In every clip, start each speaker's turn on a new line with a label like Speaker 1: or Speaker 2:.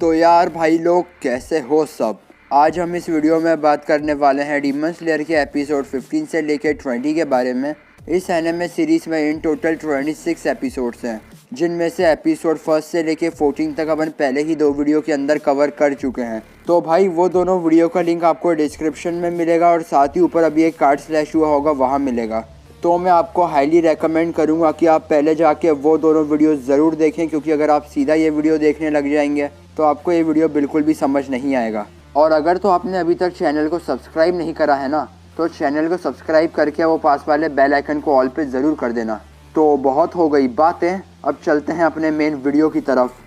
Speaker 1: तो यार भाई लोग कैसे हो सब। आज हम इस वीडियो में बात करने वाले हैं डीमन स्लेयर के एपिसोड 15 से लेकर 20 के बारे में। इस एनिमे सीरीज़ में इन टोटल 26 एपिसोड्स हैं, जिनमें से एपिसोड 1 से लेकर 14 तक अपन पहले ही 2 वीडियो के अंदर कवर कर चुके हैं। तो भाई वो दोनों वीडियो का लिंक आपको डिस्क्रिप्शन में मिलेगा और साथ ही ऊपर अभी एक कार्ड स्लैश हुआ होगा वहाँ मिलेगा। तो मैं आपको हाईली रेकमेंड करूँगा कि आप पहले जाके वो दोनों वीडियो ज़रूर देखें, क्योंकि अगर आप सीधा ये वीडियो देखने लग जाएंगे तो आपको ये वीडियो बिल्कुल भी समझ नहीं आएगा। और अगर तो आपने अभी तक चैनल को सब्सक्राइब नहीं करा है ना, तो चैनल को सब्सक्राइब करके वो पास वाले बेल आइकन को ऑल पे ज़रूर कर देना। तो बहुत हो गई बातें, अब चलते हैं अपने मेन वीडियो की तरफ।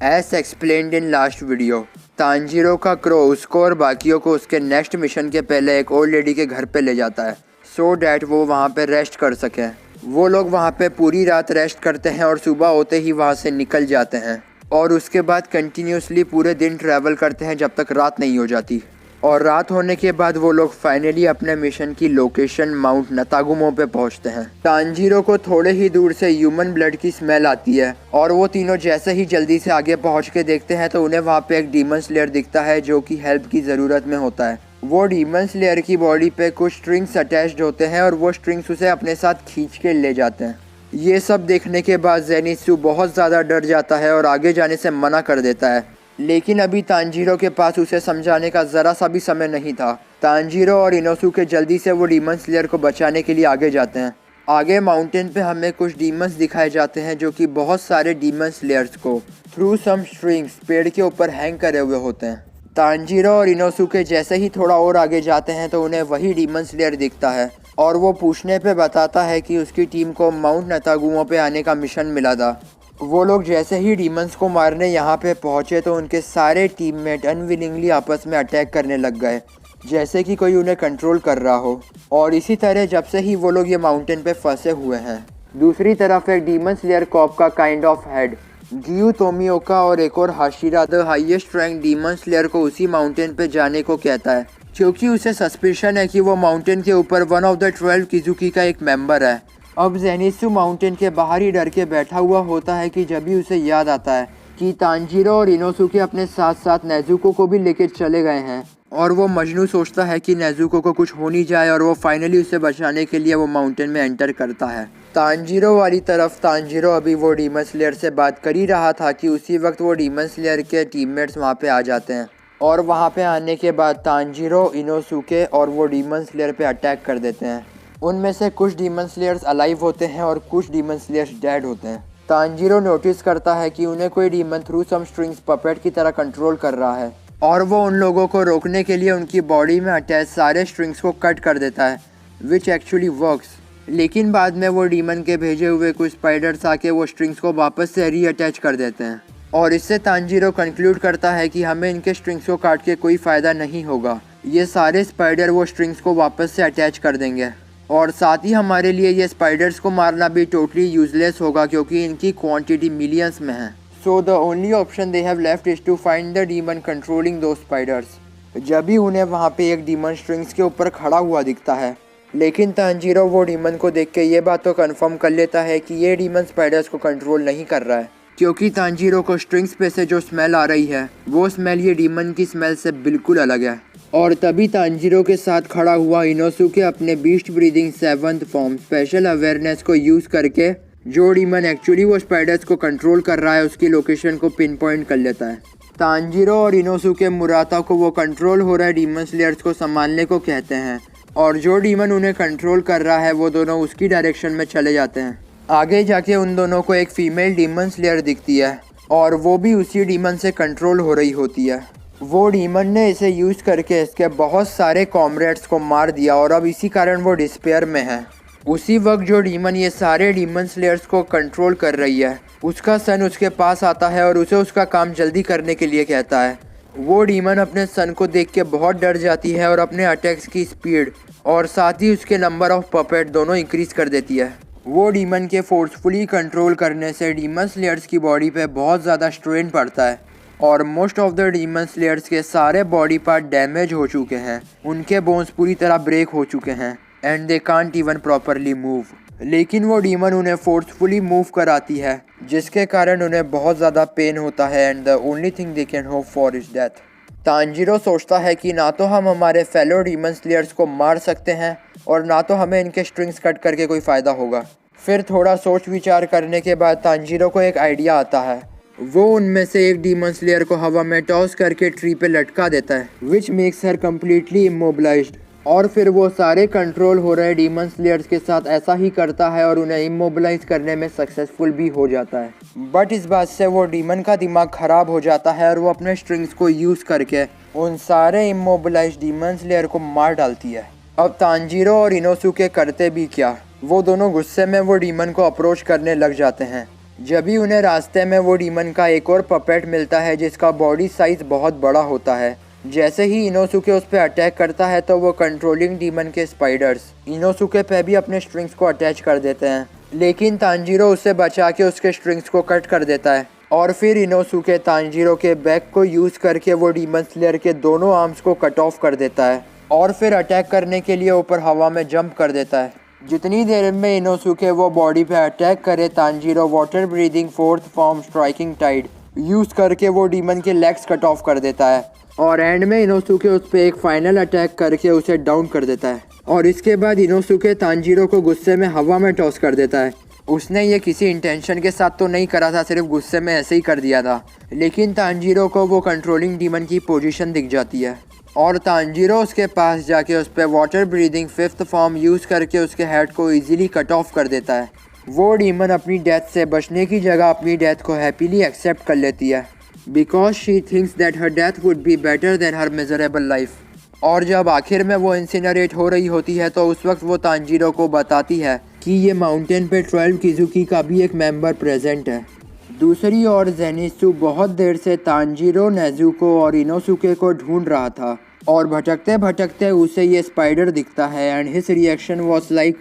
Speaker 1: S explained in last video, Tanjiro का क्रो उसको और बाकियों को उसके नेक्स्ट मिशन के पहले एक ओल्ड लेडी के घर पे ले जाता है, सो डैट वो वहाँ पे रेस्ट कर सकें। वो लोग वहाँ पे पूरी रात रेस्ट करते हैं और सुबह होते ही वहाँ से निकल जाते हैं और उसके बाद कंटिन्यूसली पूरे दिन ट्रैवल करते हैं जब तक रात नहीं हो जाती। और रात होने के बाद वो लोग फाइनली अपने मिशन की लोकेशन माउंट नतागुमो पे पहुंचते हैं। तांजीरो को थोड़े ही दूर से ह्यूमन ब्लड की स्मेल आती है और वो तीनों जैसे ही जल्दी से आगे पहुंच के देखते हैं तो उन्हें वहाँ पे एक डीमन स्लेयर दिखता है जो कि हेल्प की ज़रूरत में होता है। वो डीमन स्लेयर की बॉडी पे कुछ स्ट्रिंग्स अटैच्ड होते हैं और वो स्ट्रिंग्स उसे अपने साथ खींच के ले जाते हैं। ये सब देखने के बाद ज़ेनित्सु बहुत ज़्यादा डर जाता है और आगे जाने से मना कर देता है, लेकिन अभी तांजीरो के पास उसे समझाने का ज़रा सा भी समय नहीं था। तांजीरो और इनोसुके जल्दी से वो डीमन स्लेयर को बचाने के लिए आगे जाते हैं। आगे माउंटेन पे हमें कुछ डीमंस दिखाए जाते हैं जो कि बहुत सारे डीमन स्लेयर्स को थ्रू सम स्ट्रिंग्स पेड़ के ऊपर हैंग करे हुए होते हैं। तांजीरो और इनोसुके जैसे ही थोड़ा और आगे जाते हैं तो उन्हें वही डीमन स्लेयर दिखता है और वो पूछने पे बताता है कि उसकी टीम को माउंट नतागुमो पे आने का मिशन मिला था। वो लोग जैसे ही डीमंस को मारने यहाँ पे पहुँचे तो उनके सारे टीममेट अनविलिंगली आपस में अटैक करने लग गए, जैसे कि कोई उन्हें कंट्रोल कर रहा हो। और इसी तरह जब से ही वो लोग ये माउंटेन पे फंसे हुए हैं। दूसरी तरफ एक डीमन स्लेयर कॉप का काइंड ऑफ हेड गियू तोमियोका और एक और Hashira the highest rank demon slayer को उसी माउंटेन पे जाने को कहता है, क्योंकि उसे सस्पिशन है कि वो माउंटेन के ऊपर वन ऑफ द 12 किजुकी का एक मेंबर है। अब ज़ेनित्सु माउंटेन के बाहर ही डर के बैठा हुआ होता है कि जब भी उसे याद आता है कि तांजीरो और इनोसुके अपने साथ साथ नेजुको को भी लेकर चले गए हैं और वो मजनू सोचता है कि नेजुको को कुछ हो नहीं जाए और वो फाइनली उसे बचाने के लिए वो माउंटेन में एंटर करता है। तांजीरो वाली तरफ तांजीरो अभी वो डीमन स्लेयर से बात कर ही रहा था कि उसी वक्त वो डीमन स्लेयर के टीममेट्स वहाँ पे आ जाते हैं और वहाँ पे आने के बाद तांजीरो, इनोसुके और वो डीमन स्लेयर पे अटैक कर देते हैं। उनमें से कुछ डीमन स्लेयर्स अलाइव होते हैं और कुछ डीमन स्लेयर्स डेड होते हैं। तांजीरो नोटिस करता है कि उन्हें कोई demon through some strings puppet की तरह कंट्रोल कर रहा है और वो उन लोगों को रोकने के लिए उनकी बॉडी में अटैच सारे स्ट्रिंग्स को कट कर देता है, विच एक्चुअली वर्क्स। लेकिन बाद में वो डीमन के भेजे हुए कुछ स्पाइडर्स आके वो स्ट्रिंग्स को वापस से रीअटैच कर देते हैं और इससे तांजीरो कंक्लूड करता है कि हमें इनके स्ट्रिंग्स को काट के कोई फ़ायदा नहीं होगा। ये सारे स्पाइडर वो स्ट्रिंग्स को वापस से अटैच कर देंगे और साथ ही हमारे लिए ये स्पाइडर्स को मारना भी टोटली यूजलेस होगा, क्योंकि इनकी क्वांटिटी मिलियंस में है। So the only option they have left is to find the demon controlling दो स्पाइडर्स। जब भी उन्हें वहाँ पे एक डीमन स्ट्रिंग्स के ऊपर खड़ा हुआ दिखता है, लेकिन तांजीरो वो डीमन को देख के ये बात तो कंफर्म कर लेता है कि ये डीमन स्पाइडर्स को कंट्रोल नहीं कर रहा है, क्योंकि तांजीरो को स्ट्रिंग्स पे से जो स्मेल आ रही है वो स्मेल ये डीमन की स्मेल से बिल्कुल अलग है। और तभी तांजीरो के साथ खड़ा हुआ इनोसुके अपने beast breathing 7th form special awareness को यूज़ करके जो डीमन एक्चुअली वो स्पाइडर्स को कंट्रोल कर रहा है उसकी लोकेशन को पिन पॉइंट कर लेता है। तांजीरो और इनोसुके मुराता को वो कंट्रोल हो रहा है डीमन स्लेयर्स को संभालने को कहते हैं और जो डीमन उन्हें कंट्रोल कर रहा है वो दोनों उसकी डायरेक्शन में चले जाते हैं। आगे जाके उन दोनों को एक फीमेल डीमन स्लेयर दिखती है और वो भी उसी डीमन से कंट्रोल हो रही होती है। वो डीमन ने इसे यूज़ करके इसके बहुत सारे कॉमरेड्स को मार दिया और अब इसी कारण वो डिस्पेयर में है। उसी वक्त जो डीमन ये सारे डीमन स्लेयर्स को कंट्रोल कर रही है उसका सन उसके पास आता है और उसे उसका काम जल्दी करने के लिए कहता है। वो डीमन अपने सन को देख के बहुत डर जाती है और अपने अटैक्स की स्पीड और साथ ही उसके नंबर ऑफ पपेट दोनों इंक्रीज कर देती है। वो डीमन के फोर्सफुली कंट्रोल करने से डीमन स्लेयर्स की बॉडी पे बहुत ज़्यादा स्ट्रेन पड़ता है और most of the demon slayers के सारे बॉडी पार्ट डैमेज हो चुके हैं, उनके बोन्स पूरी तरह ब्रेक हो चुके हैं and they can't even properly move. लेकिन वो डीमन उन्हें फोर्सफुली मूव कराती है, जिसके कारण उन्हें बहुत ज़्यादा पेन होता है and the only thing they can hope for is death. Tanjiro सोचता है कि ना तो हम हमारे फेलो डीमन स्लेयर्स को मार सकते हैं और ना तो हमें इनके स्ट्रिंग्स कट करके कोई फ़ायदा होगा। फिर थोड़ा सोच विचार करने के बाद तांजीरो को एक आइडिया आता है। वो उनमें से एक डीमन स्लेयर को हवा में टॉस करके ट्री पे लटका देता है, विच मेक्स हर कम्प्लीटली इमोबलाइज्ड। और फिर वो सारे कंट्रोल हो रहे डीमन स्लेयर्स के साथ ऐसा ही करता है और उन्हें इमोबलाइज करने में सक्सेसफुल भी हो जाता है। बट इस बात से वो डीमन का दिमाग ख़राब हो जाता है और वो अपने स्ट्रिंग्स को यूज़ करके उन सारे इमोबलाइज डीमन स्लेयर को मार डालती है। अब तांजीरो और इनोसुके करते भी क्या, वो दोनों गुस्से में वो डीमन को अप्रोच करने लग जाते हैं। जब भी उन्हें रास्ते में वो डीमन का एक और पपेट मिलता है जिसका बॉडी साइज बहुत बड़ा होता है। जैसे ही इनोसुके उस पर अटैक करता है तो वो कंट्रोलिंग डीमन के स्पाइडर्स इनोसुके पे भी अपने स्ट्रिंग्स को अटैच कर देते हैं, लेकिन तांजीरो उससे बचा के उसके स्ट्रिंग्स को कट कर देता है। और फिर इनोसुके तांजीरो के बैक को यूज़ करके वो डीमन स्लेयर के दोनों आर्म्स को कट ऑफ कर देता है और फिर अटैक करने के लिए ऊपर हवा में जंप कर देता है। जितनी देर में इनोसुके वो बॉडी पे अटैक करे, Tanjiro water breathing fourth form striking tide use करके वो डीमन के लेग्स कट ऑफ कर देता है और एंड में इनोसुके उस पर एक फाइनल अटैक करके उसे डाउन कर देता है। और इसके बाद इनोसुके तांजीरो को गुस्से में हवा में टॉस कर देता है। उसने ये किसी इंटेंशन के साथ तो नहीं करा था, सिर्फ गुस्से में ऐसे ही कर दिया था। लेकिन तांजीरो को वो कंट्रोलिंग डीमन की पोजीशन दिख जाती है और तांजीरो उसके पास जाके उस पर water breathing fifth form use करके उसके हेड को इजीली कट ऑफ कर देता है। वो डीमन अपनी डेथ से बचने की जगह अपनी डेथ को हैप्पीली एक्सेप्ट कर लेती है because she thinks that her death would be better than her miserable life. और जब आखिर में वो इंसिनरेट हो रही होती है तो उस वक्त वो तांजीरो को बताती है कि ये माउंटेन पे 12 किजुकी का भी एक मेंबर प्रेजेंट है। दूसरी ओर ज़ेनित्सु बहुत देर से तांजीरो, नेजुको और इनोसुके को ढूंढ रहा था और भटकते भटकते उसे ये स्पाइडर दिखता है and his reaction was like,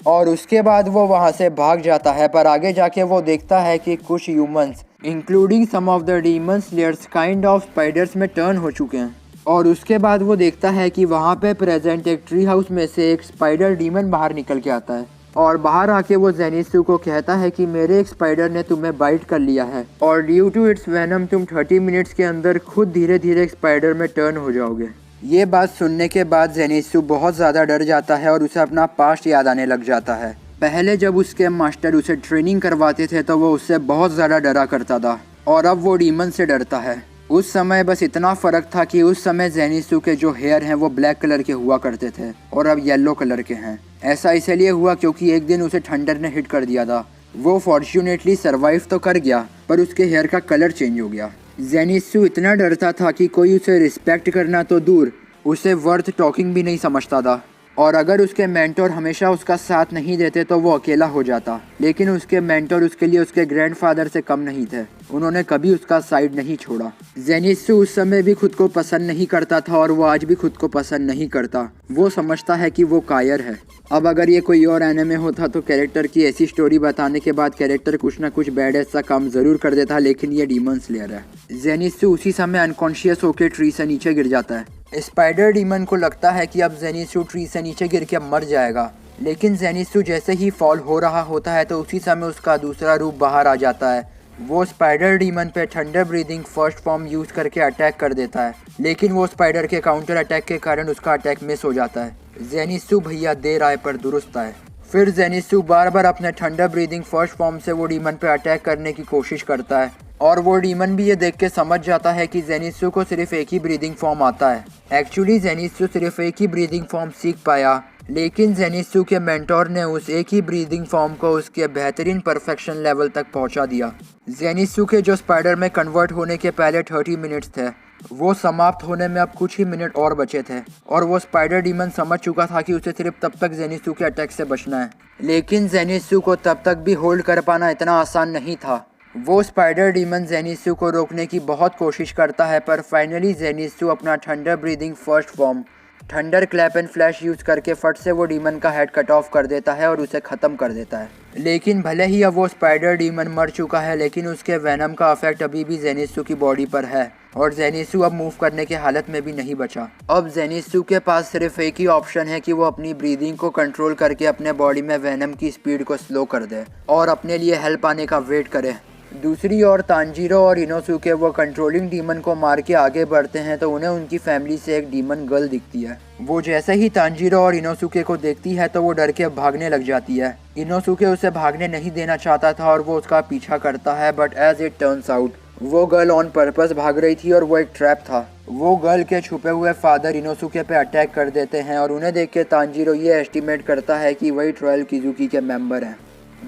Speaker 1: और उसके बाद वो वहाँ से भाग जाता है। पर आगे जाके वो देखता है कि कुछ humans including some of the demon slayers kind of spiders में टर्न हो चुके हैं। और उसके बाद वो देखता है कि वहाँ पे प्रेजेंट एक ट्री हाउस में से एक स्पाइडर डीमन बाहर निकल के आता है और बाहर आके वो ज़ेनित्सु को कहता है कि मेरे एक स्पाइडर ने तुम्हें बाइट कर लिया है और ड्यू टू इट्स वेनम तुम 30 मिनट्स के अंदर खुद धीरे धीरे एक स्पाइडर में टर्न हो जाओगे। ये बात सुनने के बाद ज़ेनित्सु बहुत ज़्यादा डर जाता है और उसे अपना पास्ट याद आने लग जाता है। पहले जब उसके मास्टर उसे ट्रेनिंग करवाते थे तो वो उससे बहुत ज़्यादा डरा करता था और अब वो डीमन से डरता है। उस समय बस इतना फ़र्क था कि उस समय ज़ेनित्सु के जो हेयर हैं वो ब्लैक कलर के हुआ करते थे और अब येलो कलर के हैं। ऐसा इसलिए हुआ क्योंकि एक दिन उसे थंडर ने हिट कर दिया था। वो फॉर्च्यूनेटली सरवाइव तो कर गया पर उसके हेयर का कलर चेंज हो गया। ज़ेनित्सु इतना डरता था कि कोई उसे रिस्पेक्ट करना तो दूर, उसे वर्थ टॉकिंग भी नहीं समझता था। और अगर उसके मेंटोर हमेशा उसका साथ नहीं देते तो वो अकेला हो जाता। लेकिन उसके मेंटोर उसके लिए उसके ग्रैंडफादर से कम नहीं थे, उन्होंने कभी उसका साइड नहीं छोड़ा। ज़ेनित्सु उस समय भी खुद को पसंद नहीं करता था और वो आज भी खुद को पसंद नहीं करता। वो समझता है कि वो कायर है। अब अगर ये कोई और एनिमे होता तो कैरेक्टर की ऐसी स्टोरी बताने के बाद कैरेक्टर कुछ ना कुछ बैड ऐसा काम ज़रूर कर देता, लेकिन ये डीमन स्लेयर है। ज़ेनित्सु उसी समय अनकॉन्शियस होकर ट्री से नीचे गिर जाता है। स्पाइडर डीमन को लगता है कि अब ज़ेनित्सु ट्री से नीचे गिर के मर जाएगा, लेकिन ज़ेनित्सु जैसे ही फॉल हो रहा होता है तो उसी समय उसका दूसरा रूप बाहर आ जाता है। वो स्पाइडर डीमन पे thunder breathing first form use करके अटैक कर देता है, लेकिन वो स्पाइडर के काउंटर अटैक के कारण उसका अटैक मिस हो जाता है। ज़ेनित्सु भैया देर आए पर दुरुस्त आए। फिर ज़ेनित्सु बार बार अपने थंडर ब्रीदिंग फर्स्ट फॉर्म से वो डीमन पे अटैक करने की कोशिश करता है और वो डीमन भी ये देख के समझ जाता है कि ज़ेनित्सु को सिर्फ एक ही ब्रीदिंग फॉर्म आता है। एक्चुअली ज़ेनित्सु सिर्फ एक ही ब्रीदिंग फॉर्म सीख पाया, लेकिन ज़ेनित्सु के मेंटोर ने उस एक ही ब्रीदिंग फॉर्म को उसके बेहतरीन परफेक्शन लेवल तक पहुंचा दिया। ज़ेनित्सु के जो स्पाइडर में कन्वर्ट होने के पहले 30 मिनट्स थे, वो समाप्त होने में अब कुछ ही मिनट और बचे थे और वो स्पाइडर डीमन समझ चुका था कि उसे सिर्फ तब तक ज़ेनित्सु के अटैक से बचना है। लेकिन ज़ेनित्सु को तब तक भी होल्ड कर पाना इतना आसान नहीं था। वो स्पाइडर डीमन जेनिसु को रोकने की बहुत कोशिश करता है, पर फाइनली जेनिसु अपना thunder breathing first form thunder clap and flash use करके फट से वो डीमन का हेड कट ऑफ कर देता है और उसे ख़त्म कर देता है। लेकिन भले ही अब वो स्पाइडर डीमन मर चुका है, लेकिन उसके वेनम का इफेक्ट अभी भी जेनिसु की बॉडी पर है और जेनिसु अब मूव करने के हालत में भी नहीं बचा। अब जेनिसु के पास सिर्फ एक ही ऑप्शन है कि वो अपनी ब्रीदिंग को कंट्रोल करके अपने बॉडी में वेनम की स्पीड को स्लो कर दे और अपने लिए हेल्प आने का वेट करे। दूसरी ओर तांजीरो और इनोसुके वो कंट्रोलिंग डीमन को मार के आगे बढ़ते हैं तो उन्हें उनकी फैमिली से एक डीमन गर्ल दिखती है। वो जैसे ही तांजीरो और इनोसुके को देखती है तो वो डर के भागने लग जाती है। इनोसुके उसे भागने नहीं देना चाहता था और वो उसका पीछा करता है, but as it turns out वो गर्ल ऑन पर्पस भाग रही थी और वो एक ट्रैप था। वो गर्ल के छुपे हुए फादर इनोसुके पे अटैक कर देते हैं और उन्हें देख के तांजीरो ये एस्टिमेट करता है कि वही ट्रायल किजुकी के मेंबर हैं।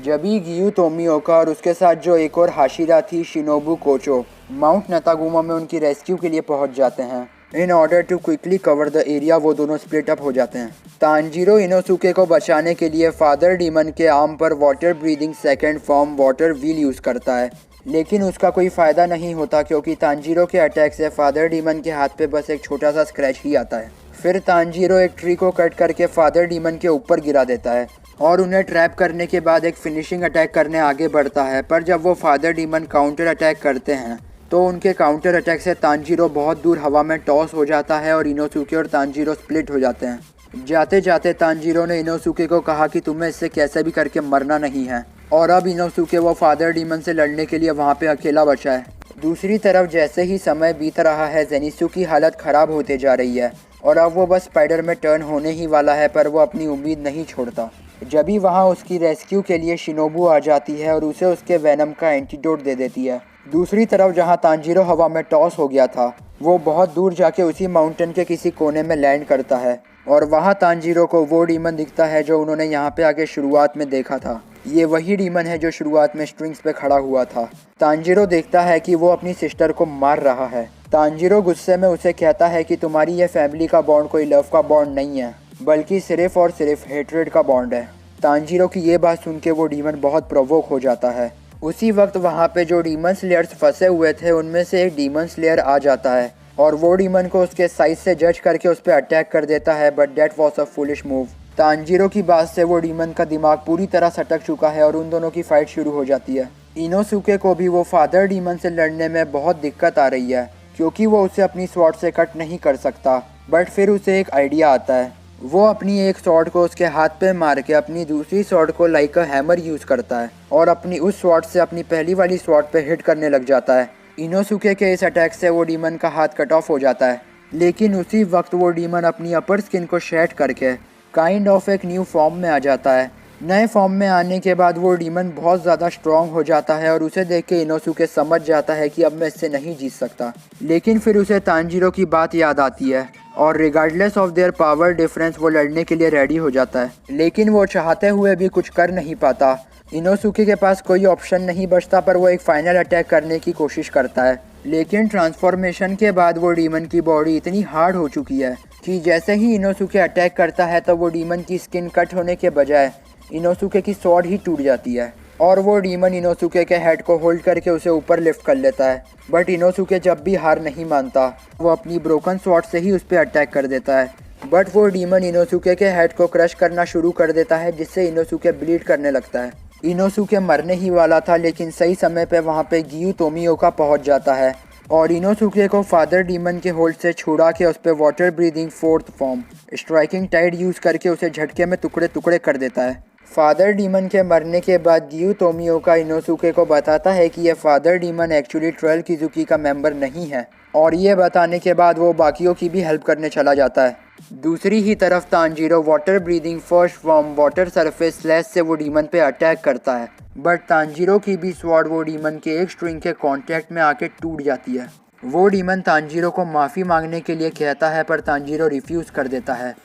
Speaker 1: जबी गियू तोमियोका और उसके साथ जो एक और हाशिरा थी शिनोबु कोचो माउंट नतागुमा में उनकी रेस्क्यू के लिए पहुंच जाते हैं। In order to quickly cover the area वो दोनों स्प्लिट अप हो जाते हैं। तांजीरो इनोसुके को बचाने के लिए फादर डीमन के आर्म पर water breathing second form water wheel use करता है, लेकिन उसका कोई फ़ायदा नहीं होता क्योंकि तांजीरो के अटैक से फादर डीमन के हाथ पे बस एक छोटा सा स्क्रैच ही आता है। फिर तांजीरो एक ट्री को कट करके फादर डीमन के ऊपर गिरा देता है और उन्हें ट्रैप करने के बाद एक फिनिशिंग अटैक करने आगे बढ़ता है, पर जब वो फादर डीमन काउंटर अटैक करते हैं तो उनके काउंटर अटैक से तांजीरो बहुत दूर हवा में टॉस हो जाता है और इनोसुके और तांजीरो स्प्लिट हो जाते हैं। जाते जाते तांजीरो ने इनोसुके को कहा कि तुम्हें इससे कैसे भी करके मरना नहीं है और अब इनोसुके वो फादर डीमन से लड़ने के लिए वहाँ पे अकेला बचा है। दूसरी तरफ जैसे ही समय बीत रहा है जेनिसु की हालत ख़राब होते जा रही है और अब वो बस स्पाइडर में टर्न होने ही वाला है, पर वो अपनी उम्मीद नहीं छोड़ता। जब भी वहाँ उसकी रेस्क्यू के लिए शिनोबु आ जाती है और उसे उसके वेनम का एंटीडोट दे देती है। दूसरी तरफ जहाँ तांजीरो हवा में टॉस हो गया था वो बहुत दूर जाके उसी माउंटेन के किसी कोने में लैंड करता है और वहाँ तांजीरो को वो डीमन दिखता है जो उन्होंने यहाँ पे आके शुरुआत में देखा था। ये वही डीमन है जो शुरुआत में स्ट्रिंग्स पे खड़ा हुआ था। तांजीरो देखता है कि वो अपनी सिस्टर को मार रहा है। तांजीरो गुस्से में उसे कहता है कि तुम्हारी ये फैमिली का बॉन्ड कोई लव का बॉन्ड नहीं है, बल्कि सिर्फ और सिर्फ हेट्रेड का बॉन्ड है। तांजीरो की ये बात सुन के वो डीमन बहुत प्रोवोक हो जाता है। उसी वक्त वहाँ पे जो डीमन स्लेयर्स फंसे हुए थे उनमें से एक डीमन स्लेयर आ जाता है और वो डीमन को उसके साइज से जज करके उस पर अटैक कर देता है, but that was a foolish move. Tanjiro की बात से वो डीमन का दिमाग पूरी तरह सटक चुका है और उन दोनों की फाइट शुरू हो जाती है। इनोसुके को भी वो फादर डीमन से लड़ने में बहुत दिक्कत आ रही है क्योंकि वो उसे अपनी स्वॉर्ड से कट नहीं कर सकता, बट फिर उसे एक आइडिया आता है। वो अपनी एक स्वॉर्ड को उसके हाथ पे मार के अपनी दूसरी स्वॉर्ड को लाइक अ हैमर यूज़ करता है और अपनी उस स्वॉर्ड से अपनी पहली वाली स्वॉर्ड पे हिट करने लग जाता है। इनोसुके के इस अटैक से वो डीमन का हाथ कट ऑफ हो जाता है, लेकिन उसी वक्त वो डीमन अपनी अपर स्किन को शेड करके काइंड ऑफ एक न्यू फॉर्म में आ जाता है। नए फॉर्म में आने के बाद वो डीमन बहुत ज़्यादा स्ट्रॉन्ग हो जाता है और उसे देख के इनोसुके समझ जाता है कि अब मैं इससे नहीं जीत सकता। लेकिन फिर उसे तांजीरो की बात याद आती है और regardless of their power difference वो लड़ने के लिए रेडी हो जाता है, लेकिन वो चाहते हुए भी कुछ कर नहीं पाता। इनोसुके के पास कोई ऑप्शन नहीं बचता, पर वो एक फाइनल अटैक करने की कोशिश करता है। लेकिन ट्रांसफॉर्मेशन के बाद वो डीमन की बॉडी इतनी हार्ड हो चुकी है कि जैसे ही इनोसुके अटैक करता है तो वो डीमन की स्किन कट होने के बजाय इनोसुके की स्वॉर्ड ही टूट जाती है और वो डीमन इनोसुके के हेड को होल्ड करके उसे ऊपर लिफ्ट कर लेता है। बट इनोसुके जब भी हार नहीं मानता, वो अपनी ब्रोकन स्वॉर्ड से ही उस पर अटैक कर देता है। बट वो डीमन इनोसुके के हेड को क्रश करना शुरू कर देता है, जिससे इनोसुके ब्लीड करने लगता है। इनोसुके मरने ही वाला था, लेकिन सही समय पे वहाँ पे गियू तोमियोका पहुँच जाता है और इनोसुके को फादर डीमन के होल्ड से छुड़ा के उस पर water breathing fourth form striking tide use करके उसे झटके में टुकड़े टुकड़े कर देता है। फादर डीमन के मरने के बाद गियू तोमियोका इनोसुके को बताता है कि यह फादर डीमन एक्चुअली ट्रायल किजुकी का मेंबर नहीं है और ये बताने के बाद वो बाकियों की भी हेल्प करने चला जाता है। दूसरी ही तरफ Tanjiro water breathing first form water surface slash से वो डीमन पे अटैक करता है, बट तांजीरो की भी स्वॉर्ड वो डीमन के एक स्ट्रिंग के कांटेक्ट में आके टूट जाती है। वो डीमन तांजीरो को माफ़ी मांगने के लिए कहता है, पर तांजीरो रिफ्यूज़ कर देता है।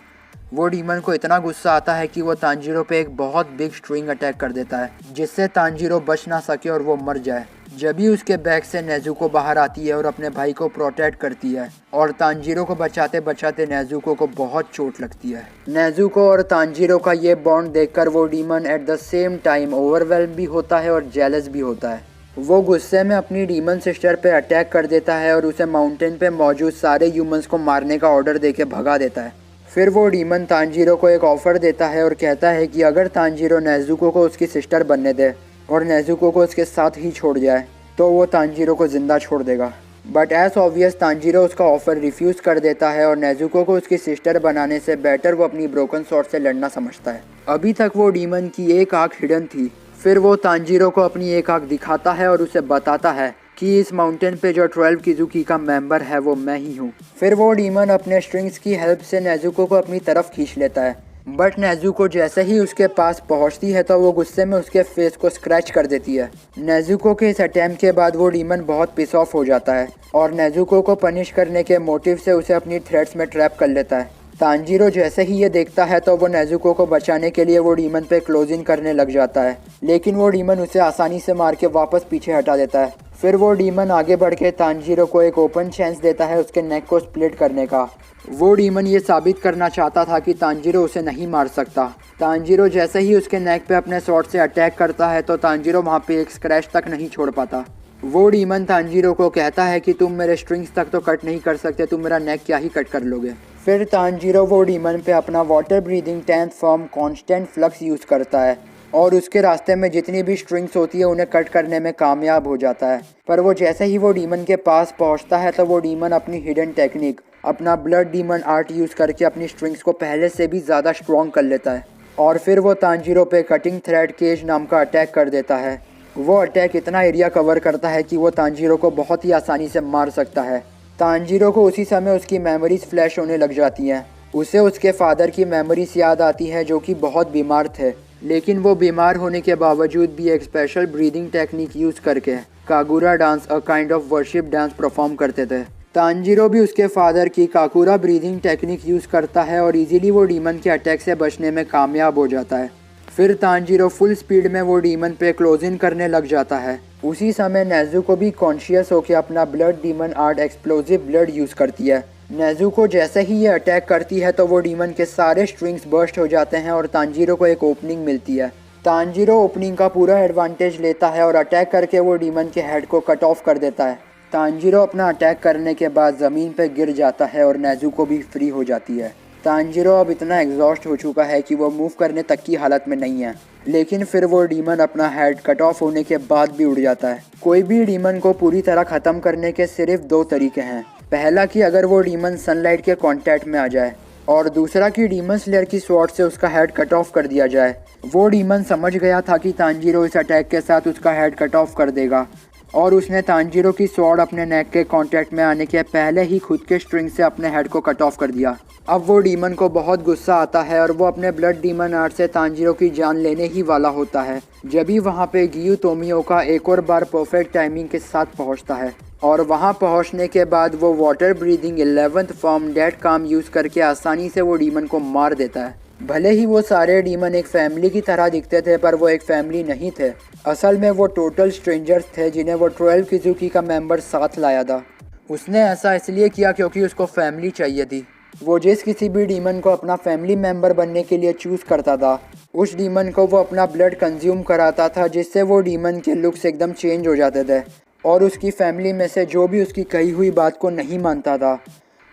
Speaker 1: वो डीमन को इतना गुस्सा आता है कि वो तांजीरो पे एक बहुत बिग स्ट्रिंग अटैक कर देता है, जिससे तांजीरो बच ना सके और वो मर जाए। जब भी उसके बैग से नेजुको बाहर आती है और अपने भाई को प्रोटेक्ट करती है और तांजीरो को बचाते बचाते नेजुको को बहुत चोट लगती है। नेजुको और तांजीरो का ये बॉन्ड देखकर वो demon at the same time overwhelm भी होता है और जेलस भी होता है। वो गुस्से में अपनी डीमन सिस्टर पे अटैक कर देता है और उसे माउंटेन पे मौजूद सारे ह्यूमंस को मारने का ऑर्डर देके भगा देता है। फिर वो डीमन तांजीरो को एक ऑफ़र देता है और कहता है कि अगर तांजीरो नेजुको को उसकी सिस्टर बनने दे और नेजुको को उसके साथ ही छोड़ जाए तो वो तांजीरो को ज़िंदा छोड़ देगा। बट एज ऑब्वियस तांजीरो उसका ऑफ़र रिफ्यूज़ कर देता है और नेजुको को उसकी सिस्टर बनाने से बेटर वो अपनी ब्रोकन स्वॉर्ड से लड़ना समझता है। अभी तक वो डीमन की एक आँख हिडन थी। फिर वो तांजीरो को अपनी एक आँख दिखाता है और उसे बताता है कि इस माउंटेन पे जो 12 किजुकी का मेंबर है वो मैं ही हूँ। फिर वो डीमन अपने स्ट्रिंग्स की हेल्प से नेजुको को अपनी तरफ खींच लेता है। बट नेजुको जैसे ही उसके पास पहुंचती है तो वो गुस्से में उसके फेस को स्क्रैच कर देती है। नेजुको के इस अटैम्प्ट के बाद वो डीमन बहुत पिस ऑफ हो जाता है और नेजुको को पनिश करने के मोटिव से उसे अपनी थ्रेड्स में ट्रैप कर लेता है। तांजीरो जैसे ही ये देखता है तो वो नेजुको को बचाने के लिए वो डीमन पे क्लोजिंग करने लग जाता है, लेकिन वो डीमन उसे आसानी से मार के वापस पीछे हटा देता है। फिर वो डीमन आगे बढ़ के तांजीरो को एक ओपन चांस देता है उसके नेक को स्प्लिट करने का। वो डीमन ये साबित करना चाहता था कि तांजीरो उसे नहीं मार सकता। तांजीरो जैसे ही उसके नेक पे अपने स्वॉर्ड से अटैक करता है तो तांजीरो वहाँ पे एक स्क्रैच तक नहीं छोड़ पाता। वो डीमन तांजीरो को कहता है कि तुम मेरे स्ट्रिंग्स तक तो कट नहीं कर सकते, तुम मेरा नेक क्या ही कट कर लोगे। फिर तांजीरो वो डीमन पे अपना water breathing 10th form constant flux use करता है और उसके रास्ते में जितनी भी स्ट्रिंग्स होती है उन्हें कट करने में कामयाब हो जाता है। पर वो जैसे ही वो डीमन के पास पहुंचता है तो वो डीमन अपनी हिडन टेक्निक, अपना ब्लड डीमन आर्ट यूज़ करके अपनी स्ट्रिंग्स को पहले से भी ज़्यादा स्ट्रॉन्ग कर लेता है और फिर वो तांजीरो पे कटिंग थ्रेड केज नाम का अटैक कर देता है। वो अटैक इतना एरिया कवर करता है कि वो तांजीरो को बहुत ही आसानी से मार सकता है। तांजीरो को उसी समय उसकी मेमोरीज फ्लैश होने लग जाती हैं। उसे उसके फादर की मेमोरीज याद आती हैं जो कि बहुत बीमार थे, लेकिन वो बीमार होने के बावजूद भी एक स्पेशल ब्रीदिंग टेक्निक यूज़ करके Kagura dance, a kind of worship dance perform करते थे। तांजीरो भी उसके फादर की काकुरा ब्रीदिंग टेक्निक यूज़ करता है और इजीली वो डीमन के अटैक से बचने में कामयाब हो जाता है। फिर तांजीरो फुल स्पीड में वो डीमन पे क्लोजिंग करने लग जाता है। उसी समय नेजुको भी कॉन्शियस होकर अपना blood demon art explosive blood use करती है। नेजुको जैसे ही ये अटैक करती है तो वो डीमन के सारे स्ट्रिंग्स बर्स्ट हो जाते हैं और तांजीरो को एक ओपनिंग मिलती है। तांजीरो ओपनिंग का पूरा एडवांटेज लेता है और अटैक करके वो डीमन के हेड को कट ऑफ कर देता है। तांजीरो अपना अटैक करने के बाद ज़मीन पर गिर जाता है और नेजुको भी फ्री हो जाती है। तांजीरो अब इतना एग्जॉस्ट हो चुका है कि वो मूव करने तक की हालत में नहीं है, लेकिन फिर वो डीमन अपना हेड कट ऑफ होने के बाद भी उड़ जाता है। कोई भी डीमन को पूरी तरह ख़त्म करने के सिर्फ 2 तरीके हैं। पहला कि अगर वो डीमन सनलाइट के कांटेक्ट में आ जाए और दूसरा कि डीमन स्लेयर की स्वॉर्ड से उसका हेड कट ऑफ कर दिया जाए। वो डीमन समझ गया था कि तांजीरो इस अटैक के साथ उसका हेड कट ऑफ कर देगा और उसने तांजीरो की स्वॉर्ड अपने नेक के कांटेक्ट में आने के पहले ही खुद के स्ट्रिंग से अपने हेड को कट ऑफ कर दिया। अब वो डीमन को बहुत गुस्सा आता है और वो अपने ब्लड डीमन आर्ट से तांजीरो की जान लेने ही वाला होता है। जब भी वहाँ पे गियू तोमियोका एक और बार परफेक्ट टाइमिंग के साथ पहुँचता है और वहाँ पहुँचने के बाद वो water breathing 11th form dead काम यूज़ करके आसानी से वो डीमन को मार देता है। भले ही वो सारे डीमन एक फैमिली की तरह दिखते थे पर वो एक फैमिली नहीं थे। असल में वो टोटल स्ट्रेंजर्स थे जिन्हें वो 12 किजुकी का मेंबर साथ लाया था। उसने ऐसा इसलिए किया क्योंकि उसको फैमिली चाहिए थी। वो जिस किसी भी डीमन को अपना फैमिली मेंबर बनने के लिए चूज़ करता था उस डीमन को वो अपना ब्लड कंज्यूम कराता था, जिससे वो डीमन के लुक्स एकदम चेंज हो जाते थे और उसकी फैमिली में से जो भी उसकी कही हुई बात को नहीं मानता था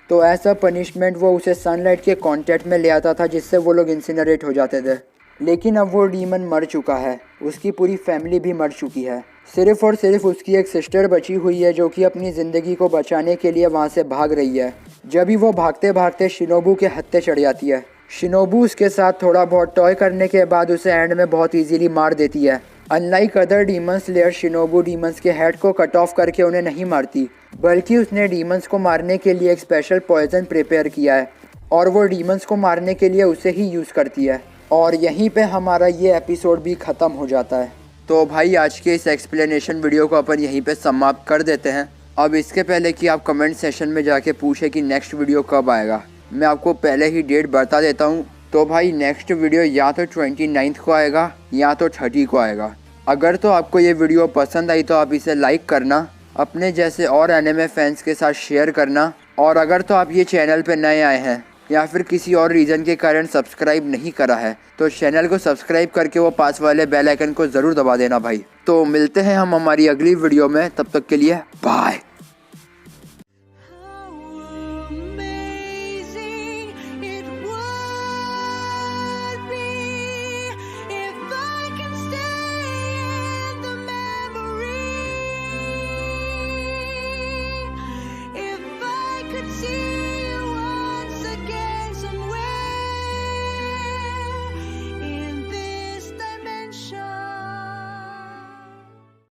Speaker 1: तो ऐसा पनिशमेंट वो उसे सनलाइट के कांटेक्ट में ले आता था, जिससे वो लोग इंसिनरेट हो जाते थे। लेकिन अब वो डीमन मर चुका है, उसकी पूरी फैमिली भी मर चुकी है। सिर्फ और सिर्फ उसकी एक सिस्टर बची हुई है जो कि अपनी ज़िंदगी को बचाने के लिए वहाँ से भाग रही है। जब भी वो भागते भागते शिनोबू के हत्थे चढ़ जाती है। शिनोबू उसके साथ थोड़ा बहुत टॉय करने के बाद उसे एंड में बहुत ईजीली मार देती है। Unlike other demon slayer, Shinobu demons के हेड को कट ऑफ करके उन्हें नहीं मारती, बल्कि उसने डीमंस को मारने के लिए एक स्पेशल पॉइजन प्रिपेयर किया है और वो डीमंस को मारने के लिए उसे ही यूज़ करती है। और यहीं पे हमारा ये एपिसोड भी ख़त्म हो जाता है। तो भाई आज के इस एक्सप्लेनेशन वीडियो को अपन यहीं पे समाप्त कर देते हैं। अब इसके पहले कि आप कमेंट सेशन में जाके पूछे कि नेक्स्ट वीडियो कब आएगा, मैं आपको पहले ही डेट बता देता हूँ। तो भाई नेक्स्ट वीडियो या तो 29 को आएगा या तो 30 को आएगा। अगर तो आपको ये वीडियो पसंद आई तो आप इसे लाइक करना, अपने जैसे और एनिमे फैंस के साथ शेयर करना, और अगर तो आप ये चैनल पे नए आए हैं या फिर किसी और रीज़न के कारण सब्सक्राइब नहीं करा है तो चैनल को सब्सक्राइब करके वो पास वाले बेल आइकन को ज़रूर दबा देना भाई। तो मिलते हैं हम हमारी अगली वीडियो में, तब तक के लिए बाय।